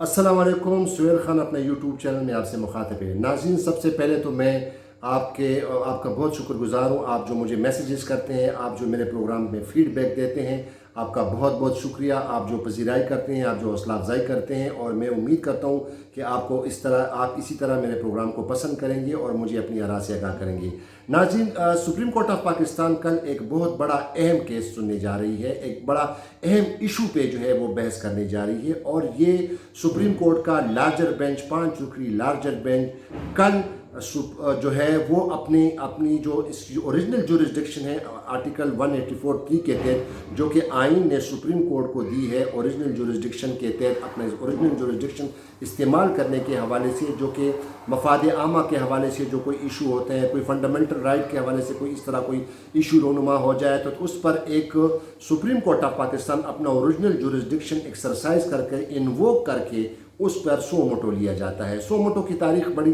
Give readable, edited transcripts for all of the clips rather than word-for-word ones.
अस्सलाम वालेकुम। सुहेल खान अपने यूट्यूब चैनल में आपसे मुखातिब है। नाज़रीन, सबसे पहले तो मैं आपका बहुत शुक्रगुजार हूँ। आप जो मुझे मैसेजेस करते हैं, आप जो मेरे प्रोग्राम में फ़ीडबैक देते हैं, आपका बहुत बहुत शुक्रिया। आप जो पजीराई करते हैं, आप जो हौसला अफजाई करते हैं, और मैं उम्मीद करता हूँ कि आप इसी तरह मेरे प्रोग्राम को पसंद करेंगे और मुझे अपनी आरा से आगाह करेंगे। नाज़रीन, सुप्रीम कोर्ट ऑफ पाकिस्तान कल एक बहुत बड़ा अहम केस सुनने जा रही है। एक बड़ा अहम इशू पे जो है वो बहस करने जा रही है, और ये सुप्रीम कोर्ट का लार्जर बेंच, 5 रुकनी लार्जर बेंच कल जो है वो अपनी जो इसकी ओरिजिनल जुरिस्डिक्शन है, आर्टिकल 184(3) के तहत, जो कि आइन ने सुप्रीम कोर्ट को दी है, ओरिजिनल जुरिस्डिक्शन के तहत अपने ओरिजिनल जुरिस्डिक्शन इस्तेमाल करने के हवाले से, जो कि मफाद आमा के हवाले से जो कोई इशू होते हैं, कोई फंडामेंटल राइट के हवाले से कोई इस तरह कोई इशू रोनुमा हो जाए, तो उस पर एक सुप्रीम कोर्ट ऑफ पाकिस्तान अपना ओरिजिनल जुरिस्डिक्शन एक्सरसाइज करके, इन्वोक करके उस पर सो मोटो लिया जाता है। सो मोटो की तारीख बड़ी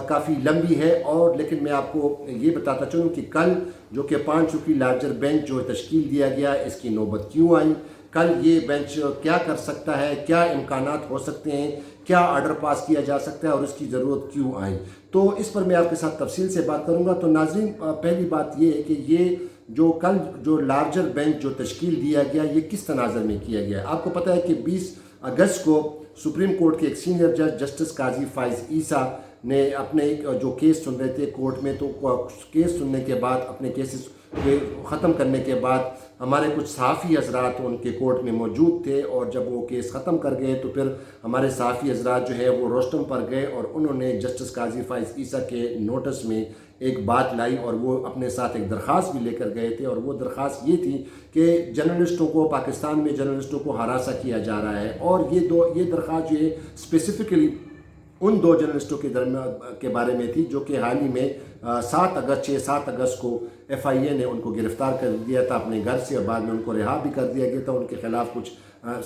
काफ़ी लंबी है, और लेकिन मैं आपको ये बताता चलूँ कि कल जो कि 5 रुकनी लार्जर बेंच जो तश्कील दिया गया, इसकी नौबत क्यों आई, कल ये बेंच क्या कर सकता है, क्या इम्कानात हो सकते हैं, क्या आर्डर पास किया जा सकता है, और इसकी ज़रूरत क्यों आई, तो इस पर मैं आपके साथ तफसील से बात करूँगा। तो नाज़रीन, पहली बात ये है कि ये जो कल जो लार्जर बेंच जो तश्कील दिया गया, ये किस तनाज़र में किया गया। आपको पता है कि 20 अगस्त को सुप्रीम कोर्ट के एक सीनियर जज जस्टिस काजी फाइज ईसा ने अपने जो केस सुन रहे थे कोर्ट में, तो केस सुनने के बाद, अपने केसेस ख़त्म करने के बाद, हमारे कुछ सहाफ़ी हज़रात उनके कोर्ट में मौजूद थे, और जब वो केस ख़त्म कर गए तो फिर हमारे सहाफ़ी हज़रात जो है वो रोस्टम पर गए, और उन्होंने जस्टिस काजी फाइज ईसा के नोटिस में एक बात लाई, और वो अपने साथ एक दरख्वास्त भी लेकर गए थे, और वो दरख्वास्त ये थी कि जर्नलिस्टों को, पाकिस्तान में जर्नलिस्टों को हरासा किया जा रहा है। और ये दरख्वास्त जो है स्पेसिफ़िकली उन 2 जर्नलिस्टों के बारे में थी, जो कि हाल ही में 6-7 अगस्त को FIA ने उनको गिरफ़्तार कर दिया था अपने घर से, और बाद में उनको रिहा भी कर दिया गया था। उनके ख़िलाफ़ कुछ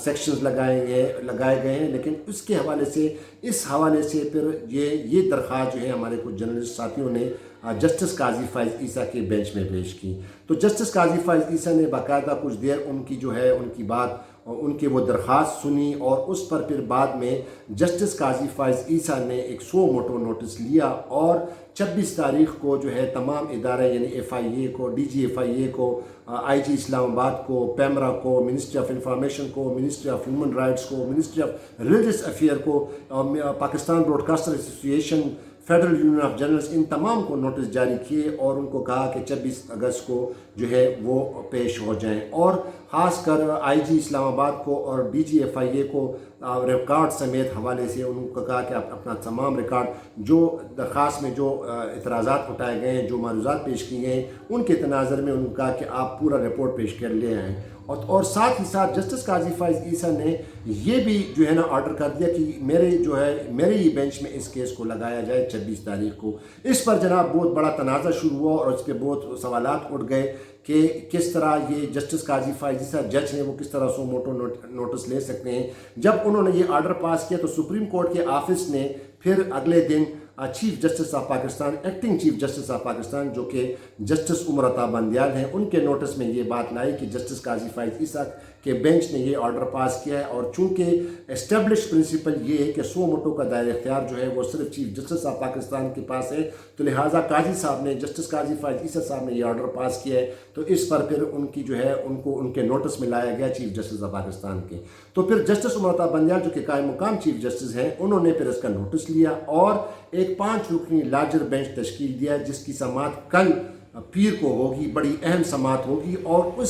सेक्शंस लगाए गए हैं, लेकिन उसके हवाले से, इस हवाले से फिर ये दरख्वास्त जो है हमारे कुछ जर्नलिस्ट साथियों ने जस्टिस काजी फाइज ईसा के बेंच में पेश की। तो जस्टिस काजी फाइज ईसा ने बाकायदा कुछ देर उनकी जो है उनकी बात और उनकी वो दरख्वास्त सुनी, और उस पर फिर बाद में जस्टिस काजी फाइज ईसा ने एक सो मोटो नोटिस लिया, और 26 तारीख को जो है तमाम इदारे, यानी FIA को, DG FIA को, IG इस्लामाबाद को, पैमरा को, मिनिस्ट्री ऑफ इंफॉर्मेशन को, मिनिस्ट्री ऑफ ह्यूमन राइट्स को, मिनिस्ट्री ऑफ रिलीजियस अफेयर को, Pakistan broadcaster association, federal union of journalist, इन तमाम को नोटिस जारी किए, और उनको कहा कि 26 अगस्त को जो है वो पेश हो जाएं, और ख़ासकर IG इस्लामाबाद को और DG FIA को रिकॉर्ड समेत हवाले से उनको कहा कि आप अपना तमाम रिकॉर्ड जो दरख्वास्त में जो इतराज़ात उठाए गए हैं, जो मारूज़ात पेश किए गए हैं, उनके तनाज़र में उनको कहा कि आप पूरा रिपोर्ट पेश कर ले आएँ। और साथ ही साथ जस्टिस काजी फाइज ईसा ने ये भी जो है ना ऑर्डर कर दिया कि मेरे ही बेंच में इस केस को लगाया जाए 26 तारीख को। इस पर जनाब बहुत बड़ा तनाज़ा शुरू हुआ, और इस पर बहुत सवालात उठ गए कि किस तरह ये जस्टिस काजी फाइज ईसा जज हैं, वो किस तरह सो मोटो नोटिस ले सकते हैं। जब उन्होंने ये ऑर्डर पास किया तो सुप्रीम कोर्ट के ऑफिस ने फिर अगले दिन chief justice of Pakistan, acting chief justice of Pakistan, जो कि जस्टिस उमर अता बंदियाल हैं, उनके नोटिस में ये बात लाई कि जस्टिस काजी फाइज ईसा के बेंच ने ये ऑर्डर पास किया है, और चूँकि एस्टेब्लिश प्रिंसिपल ये है कि सो मोटो का दायरा इख्तियार जो है वो सिर्फ चीफ जस्टिस ऑफ पाकिस्तान के पास है, तो लिहाजा काजी साहब ने, जस्टिस काजी फाइज ईसा साहब ने ये ऑर्डर पास किया है, तो इस पर फिर उनकी जो है उनको उनके नोटिस में लाया गया चीफ जस्टिस ऑफ पाकिस्तान के। तो फिर जस्टिस उमर अता बंदियाल जो कि कायम मुकाम चीफ जस्टिस हैं, उन्होंने फिर इसका नोटिस लिया, और एक 5 रुकनी लार्जर बेंच तश्कील दिया, जिसकी समाअत कल पीर को होगी, बड़ी अहम समाअत होगी। और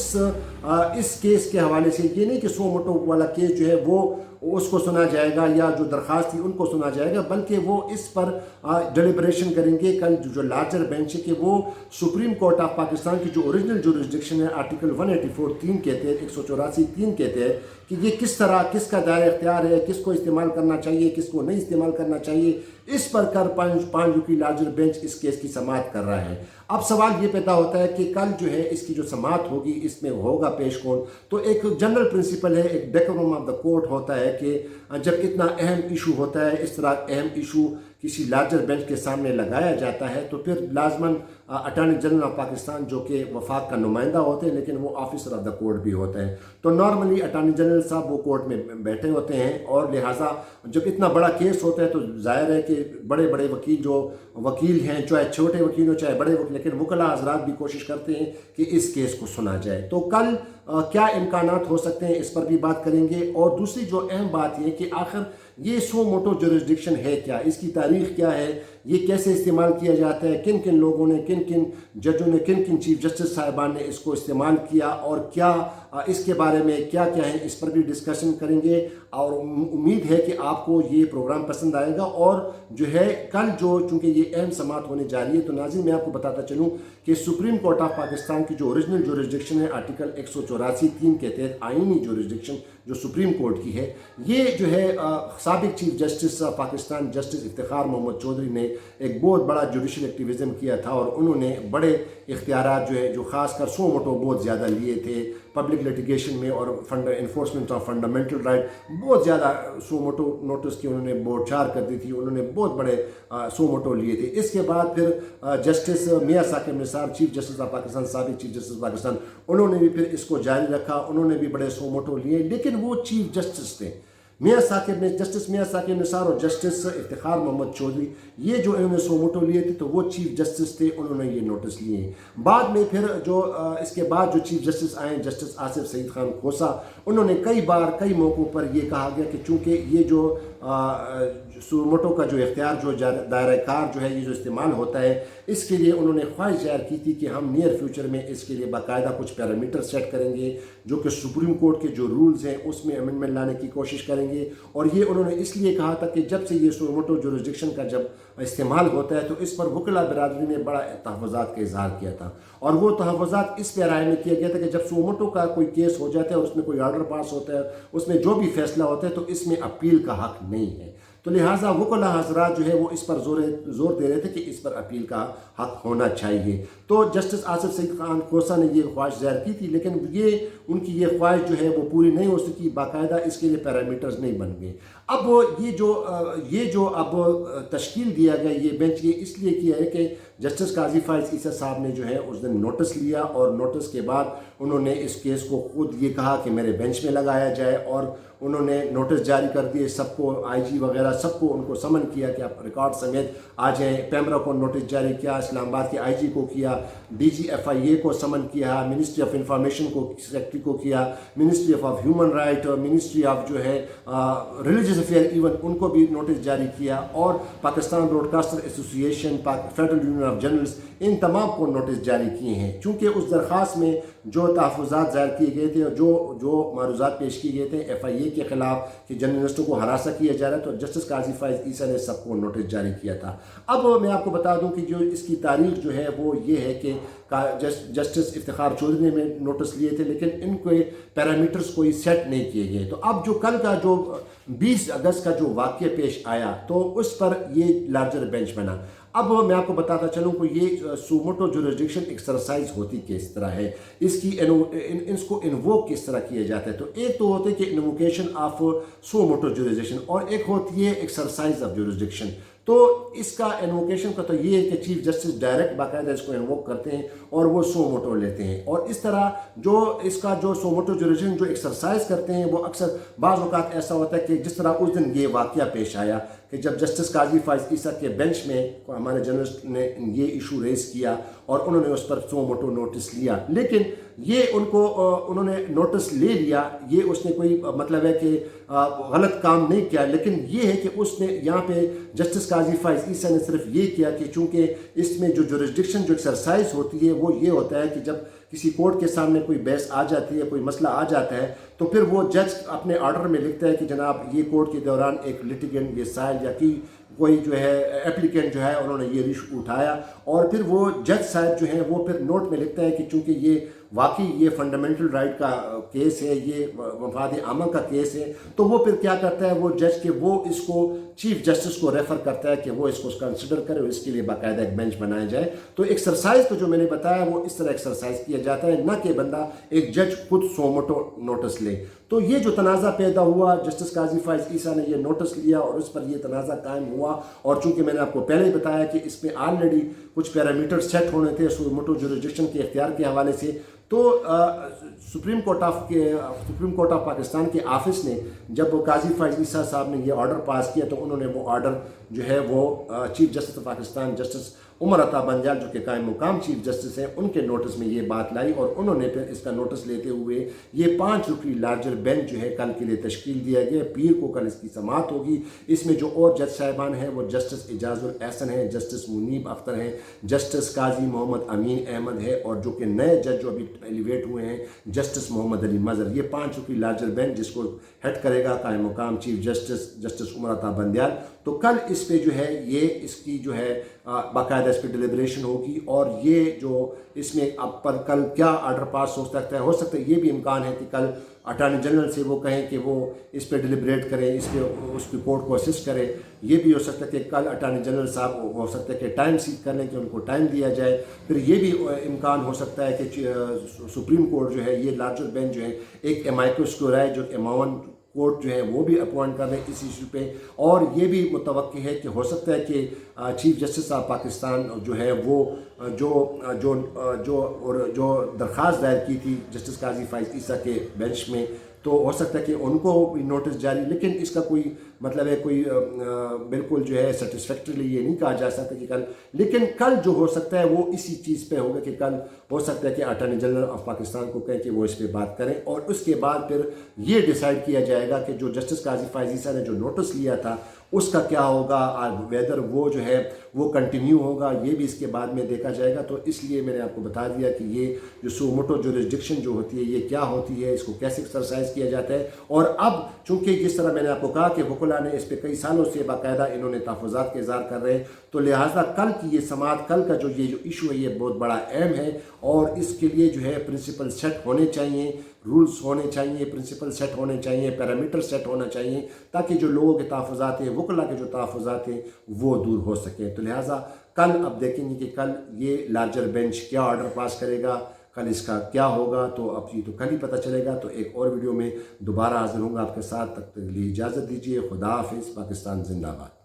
इस केस के हवाले से ये नहीं कि सो मोटो वाला केस जो है वो उसको सुना जाएगा, या जो दरख्वास्त थी उनको सुना जाएगा, बल्कि वो इस पर डिलिब्रेशन करेंगे कल जो लार्जर बेंच है, कि वो सुप्रीम कोर्ट ऑफ पाकिस्तान की जो ओरिजिनल जुरिस्डिक्शन है, आर्टिकल 184(3) के तहत, 184(3) के तहत, कि ये किस तरह, किसका दायरा इख्तियार है, किसको इस्तेमाल करना चाहिए, किसको नहीं इस्तेमाल करना चाहिए, इस पर कर 5 रुकनी लार्जर बेंच इस केस की समाअत कर रहा है। अब सवाल ये पैदा होता है कि कल जो है इसकी जो समाअत होगी, इसमें होगा पेश कौन। तो एक जनरल प्रिंसिपल है, एक डेकोरम ऑफ द कोर्ट होता है कि जब इतना अहम इशू होता है, इस तरह अहम इशू کسی لارجر بینچ کے سامنے لگایا جاتا ہے تو پھر لازماً اٹارنی جنرل آف پاکستان جو کہ وفاق کا نمائندہ ہوتے ہیں لیکن وہ آفیسر آف دا کورٹ بھی ہوتے ہیں، تو نارملی اٹارنی جنرل صاحب وہ کورٹ میں بیٹھے ہوتے ہیں، اور لہٰذا جب اتنا بڑا کیس ہوتا ہے تو ظاہر ہے کہ بڑے بڑے وکیل ہیں، چاہے چھوٹے وکیل ہوں چاہے بڑے وکیل، لیکن وکلاء حضرات بھی کوشش کرتے ہیں کہ اس کیس کو سنا جائے۔ تو کل کیا امکانات ہو سکتے ہیں اس پر بھی بات کریں گے، اور دوسری جو اہم بات یہ کہ آخر یہ سو موٹو جورسڈکشن ہے کیا، اس کی تاریخ کیا ہے، یہ کیسے استعمال کیا جاتا ہے، کن کن لوگوں نے، کن کن ججوں نے، کن کن چیف جسٹس صاحبان نے اس کو استعمال کیا، اور کیا اس کے بارے میں کیا کیا ہے، اس پر بھی ڈسکشن کریں گے، اور امید ہے کہ آپ کو یہ پروگرام پسند آئے گا۔ اور جو ہے کل چونکہ یہ اہم سماعت ہونے جا رہی ہے، تو ناظرین میں آپ کو بتاتا چلوں کہ سپریم کورٹ آف پاکستان کی جو اوریجنل جورسڈکشن ہے آرٹیکل 184(3) کے تحت آئینی جورسڈکشن جو سپریم کورٹ کی ہے، یہ جو ہے سابق chief justice Pakistan justice Iftikhar Muhammad Chaudhry نے ایک بہت بڑا جوڈیشل ایکٹیویزم کیا تھا، اور انہوں نے بڑے اختیارات جو خاص کر سو موٹو بہت زیادہ لیے تھے پبلک لیٹیگیشن میں، اور انفورسمنٹ آف فنڈامنٹل رائٹ بہت زیادہ سو موٹو نوٹس کی انہوں نے بورڈ چار کر دی تھی، انہوں نے بہت بڑے سو موٹو لیے تھے۔ اس کے بعد پھر جسٹس میاں Saqib Nisar chief justice of Pakistan, سابق چیف جسٹس پاکستان، انہوں نے بھی پھر اس کو جاری رکھا، انہوں نے بھی بڑے سو موٹو لیے، لیکن وہ چیف جسٹس تھے جسٹس میاں ثاقب نثار اور جسٹس افتخار محمد چودھری، یہ جو انہوں نے سو موٹو لیے تھے تو وہ چیف جسٹس تھے، انہوں نے یہ نوٹس لیے ہیں۔ بعد میں پھر اس کے بعد جو چیف جسٹس آئے جسٹس آصف سعید خان کھوسا، انہوں نے کئی بار کئی موقعوں پر یہ کہا گیا کہ چونکہ یہ جو سو موٹو کا جو اختیار جو دائرہ کار جو ہے یہ جو استعمال ہوتا ہے، اس کے لیے انہوں نے خواہش ظاہر کی تھی کہ ہم نیئر فیوچر میں اس کے لیے باقاعدہ کچھ پیرامیٹر سیٹ کریں گے، جو کہ سپریم کورٹ کے جو رولز ہیں اس میں امینڈمنٹ لانے کی کوشش کریں گے۔ اور یہ انہوں نے اس لیے کہا تھا کہ جب سے یہ سو موٹو جورسڈکشن کا جب استعمال ہوتا ہے تو اس پر وکلاء برادری نے بڑا تحفظات کا اظہار کیا تھا، اور وہ تحفظات اس پیرائے میں کیا گیا تھا کہ جب سو موٹو کا کوئی کیس ہو جاتا ہے اور اس میں کوئی آرڈر پاس ہوتا ہے، اس میں جو بھی فیصلہ ہوتا ہے تو اس میں اپیل کا حق نہیں ہے، تو لہٰذا وکلاء حضرات جو ہے وہ اس پر زور دے رہے تھے کہ اس پر اپیل کا حق ہونا چاہیے۔ تو جسٹس آصف سعید خان کھوسا نے یہ خواہش ظاہر کی تھی، لیکن ان کی یہ خواہش جو ہے وہ پوری نہیں ہو سکی، باقاعدہ اس کے لیے پیرامیٹرز نہیں بن گئے۔ اب یہ جو اب تشکیل دیا گیا یہ بینچ، یہ اس لیے کیا ہے کہ جسٹس قاضی فائز عیسیٰ صاحب نے جو ہے اس دن نوٹس لیا، اور نوٹس کے بعد انہوں نے اس کیس کو خود یہ کہا کہ میرے بینچ میں لگایا جائے، اور انہوں نے نوٹس جاری کر دیے سب کو، آئی جی وغیرہ سب کو ان کو سمن کیا کہ آپ ریکارڈ سمیت آ جائیں، پیمرا کو نوٹس جاری کیا، اسلام آباد کے آئی جی کو کیا، ڈی جی ایف آئی اے کو سمن کیا، منسٹری آف انفارمیشن کو سیکرٹری کو کیا، منسٹری آف ہیومن رائٹ اور منسٹری آف جو ہے ریلیجس افیئر ایون ان کو بھی نوٹس جاری کیا، اور پاکستان براڈ کاسٹر ایسوسی ایشن، فیڈرل یونین آف جرنلسٹ، ان تمام کو نوٹس جاری کیے ہیں، چونکہ اس درخواست میں جو تحفظات ظاہر کیے گئے تھے اور جو معروضات پیش کیے گئے تھے ایف آئی اے کے خلاف کہ جرنلسٹوں کو ہراساں کیا جا رہا ہے، تو جسٹس قاضی فائز عیسیٰ نے سب کو نوٹس جاری کیا تھا۔ اب میں آپ کو بتا دوں کہ جو اس کی تاریخ جو ہے وہ یہ ہے کہ جسٹس افتخار چودھری نے نوٹس لیے تھے، لیکن ان کے پیرامیٹرز کوئی سیٹ نہیں کیے گئے۔ تو اب جو کل کا جو 20 اگست کا جو واقعہ پیش آیا تو اس پر یہ لارجر بینچ بنا۔ اب میں آپ کو بتاتا چلوں کہ یہ سو موٹو جورسڈکشن ایکسرسائز ہوتی کس طرح ہے، اس کو انووک کس طرح کیا جاتا ہے۔ تو ایک تو ہوتا ہے کہ invocation of so motto jurisdiction, اور ایک ہوتی ہے ایکسرسائز آف جورسڈکشن۔ تو اس کا انووکیشن کا تو یہ ہے کہ چیف جسٹس ڈائریکٹ باقاعدہ اس کو انووک کرتے ہیں اور وہ سو موٹو لیتے ہیں، اور اس طرح جو اس کا جو سو موٹو جورسڈکشن جو ایکسرسائز کرتے ہیں وہ اکثر بعض اوقات ایسا ہوتا ہے کہ جس طرح اس دن یہ واقعہ پیش آیا کہ جب جسٹس قاضی فائز عیسیٰ کے بینچ میں ہمارے جرنلسٹ نے یہ ایشو ریز کیا اور انہوں نے اس پر سو موٹو نوٹس لیا، لیکن یہ انہوں نے نوٹس لے لیا، یہ اس نے کوئی مطلب ہے کہ غلط کام نہیں کیا، لیکن یہ ہے کہ اس نے یہاں پہ جسٹس قاضی فائز عیسیٰ نے صرف یہ کیا کہ چونکہ اس میں جو جورسڈکشن جو ایکسرسائز ہوتی ہے وہ یہ ہوتا ہے کہ جب کسی کورٹ کے سامنے کوئی بحث آ جاتی ہے، کوئی مسئلہ آ جاتا ہے، تو پھر وہ جج اپنے آرڈر میں لکھتا ہے کہ جناب یہ کورٹ کے دوران ایک لٹیگنٹ یہ سائل یا کوئی جو ہے اپلیکینٹ جو ہے انہوں نے یہ ایشو اٹھایا، اور پھر وہ جج صاحب جو ہیں وہ پھر نوٹ میں لکھتا ہے کہ چونکہ یہ वाकई ये फंडामेंटल राइट का केस है, ये मफाद आमा का केस है, तो वो फिर क्या करता है वो जज कि वो इसको चीफ जस्टिस को रेफ़र करता है कि वो इसको कंसिडर करे और इसके लिए बाकायदा एक बेंच बनाया जाए। तो एक्सरसाइज को जो मैंने बताया वो इस तरह एक्सरसाइज किया जाता है, ना कि बंदा एक जज खुद सोमोटो नोटिस ले। तो ये जो तनाज़ा पैदा हुआ, जस्टिस काजी फाइज़ ईसा ने ये नोटिस लिया और उस पर ये तनाज़ा कायम हुआ। और चूँकि मैंने आपको पहले ही बताया कि इसमें ऑलरेडी कुछ पैरामीटर सेट होने थे सोमोटो जुरिसडिक्शन के इख्तियार के हवाले से, तो सुप्रीम कोर्ट ऑफ पाकिस्तान के ऑफिस ने जब काजी फाइज़ ईसा साहब ने ये ऑर्डर पास किया तो उन्होंने वो ऑर्डर जो है वो chief justice of Pakistan justice Umar Ata Bandial जो कि कायम मुकाम चीफ जस्टिस हैं उनके नोटिस में ये बात लाई और उन्होंने फिर इसका नोटिस लेते हुए ये 5 रुकनी लार्जर बेंच जो है कल के लिए तश्कील दिया गया। पीर को कल इसकी समाअत होगी। इसमें जो और जज साहिबान हैं वो जस्टिस एजाजुल एहसन हैं, जस्टिस मुनीब अख्तर हैं, जस्टिस काजी मोहम्मद अमीन अहमद है और जो कि नए जज जो अभी एलिवेट हुए हैं जस्टिस मोहम्मद अली मज़हर। ये 5 रुकनी लार्जर बेंच जिसको हेड करेगा कायम मुकाम चीफ जस्टिस उमर अता बंदियाल। तो कल इस पे जो है ये इसकी जो है बाकायदा इस पर डिलिब्रेशन होगी और ये जो इसमें अब पर कल क्या ऑर्डर पास हो सकता है ये भी इम्कान है कि कल अटॉर्नी जनरल से वो कहें कि वो इस पर डिलिब्रेट करें, इस पर उस रिपोर्ट को असिस्ट करें। ये भी हो सकता है कि कल अटॉर्नी जनरल साहब हो सकता है कि टाइम सीख कर लें कि उनको टाइम दिया जाए। फिर ये भी इम्कान हो सकता है कि सुप्रीम कोर्ट जो है ये लार्जर बेंच जो है एक एमाइकस को राय जो एमावन कोर्ट जो है वो भी अपॉइंट कर रहे हैं इस इशू पे। और ये भी मुतवक्की है कि हो सकता है कि चीफ जस्टिस ऑफ पाकिस्तान जो है वो जो दरख्वास्त दायर की थी जस्टिस काजी फाइज़ ईसा के बेंच में, तो हो सकता है कि उनको भी नोटिस जारी, लेकिन इसका कोई मतलब है कोई बिल्कुल जो है सेटिस्फैक्टरीली ये नहीं कहा जा सकता कि कल, लेकिन कल जो हो सकता है वो इसी चीज़ पे होगा कि कल हो सकता है कि अटॉर्नी जनरल ऑफ पाकिस्तान को कहें कि वो इस पर बात करें और उसके बाद फिर ये डिसाइड किया जाएगा कि जो जस्टिस काजी फाइज़ ईसा ने जो नोटिस लिया था उसका क्या होगा, वेदर वो जो है वो कंटिन्यू होगा, ये भी इसके बाद में देखा जाएगा। तो इसलिए मैंने आपको बता दिया कि ये जो सोमोटो जुरिसडिक्शन जो होती है ये क्या होती है, इसको कैसे एक्सरसाइज किया जाता है। और अब चूँकि जिस तरह मैंने आपको कहा कि वकुला ने इस पर कई सालों से बाकायदा इन्होंने तहफ़्फ़ुज़ात के इज़हार कर रहे हैं, तो लिहाजा कल की ये समाअत, कल का ये जो इशू है ये बहुत बड़ा अहम है और इसके लिए जो है प्रिंसिपल सेट होने चाहिए, रूल्स होने चाहिए, प्रिंसिपल सेट होने चाहिए, पैरामीटर सेट होना चाहिए ताकि जो लोगों के तहफ़्फ़ुज़ात हैं, वकुला के जो तहफ़्फ़ुज़ात हैं वो दूर हो सकें। तो लिहाजा कल अब देखेंगे कि कल ये लार्जर बेंच क्या ऑर्डर पास करेगा, कल इसका क्या होगा, तो अब ये तो कल ही पता चलेगा। तो एक और वीडियो में दोबारा हाज़िर होंगे आपके साथ, तब तक के लिए इजाज़त दीजिए। खुदा हाफिज़। पाकिस्तान जिंदाबाद।